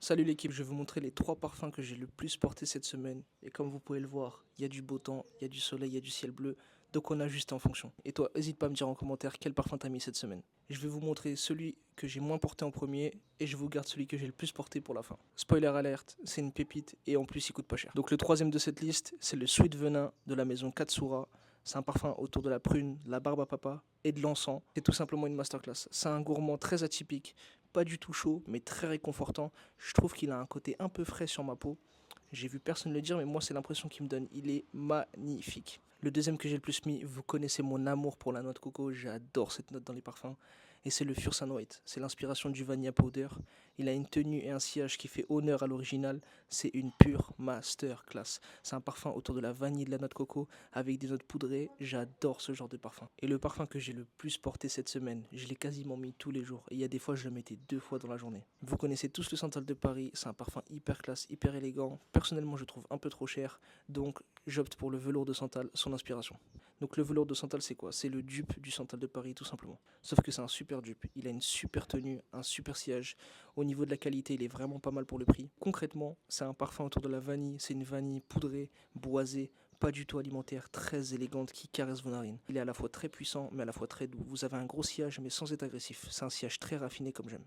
Salut l'équipe, je vais vous montrer les 3 parfums que j'ai le plus portés cette semaine. Et comme vous pouvez le voir, il y a du beau temps, il y a du soleil, il y a du ciel bleu. Donc on ajuste en fonction. Et toi, n'hésite pas à me dire en commentaire quel parfum t'as mis cette semaine. Je vais vous montrer celui que j'ai moins porté en premier et je vous garde celui que j'ai le plus porté pour la fin. Spoiler alerte, c'est une pépite et en plus il coûte pas cher. Donc le troisième de cette liste, c'est le Sweet Venin de la maison Katsura. C'est un parfum autour de la prune, de la barbe à papa et de l'encens. C'est tout simplement une masterclass. C'est un gourmand très atypique, pas du tout chaud, mais très réconfortant. Je trouve qu'il a un côté un peu frais sur ma peau. J'ai vu personne le dire, mais moi, c'est l'impression qu'il me donne. Il est magnifique. Le deuxième que j'ai le plus mis, vous connaissez mon amour pour la noix de coco. J'adore cette note dans les parfums. Et c'est le Fursan White. C'est l'inspiration du Vanilla Powder. Il a une tenue et un sillage qui fait honneur à l'original. C'est une pure masterclass. C'est un parfum autour de la vanille et de la noix de coco avec des notes poudrées. J'adore ce genre de parfum. Et le parfum que j'ai le plus porté cette semaine, je l'ai quasiment mis tous les jours. Et il y a des fois, je le mettais 2 fois dans la journée. Vous connaissez tous le Santal de Paris. C'est un parfum hyper classe, hyper élégant. Personnellement, je trouve un peu trop cher. Donc, j'opte pour le velours de Santal, son inspiration. Donc, le velours de Santal, c'est quoi? C'est le dupe du Santal de Paris, tout simplement. Sauf que c'est un super dupe. Il a une super tenue, un super sillage. Au niveau de la qualité, il est vraiment pas mal pour le prix. Concrètement, c'est un parfum autour de la vanille. C'est une vanille poudrée, boisée, pas du tout alimentaire, très élégante qui caresse vos narines. Il est à la fois très puissant mais à la fois très doux. Vous avez un gros sillage mais sans être agressif. C'est un sillage très raffiné comme j'aime.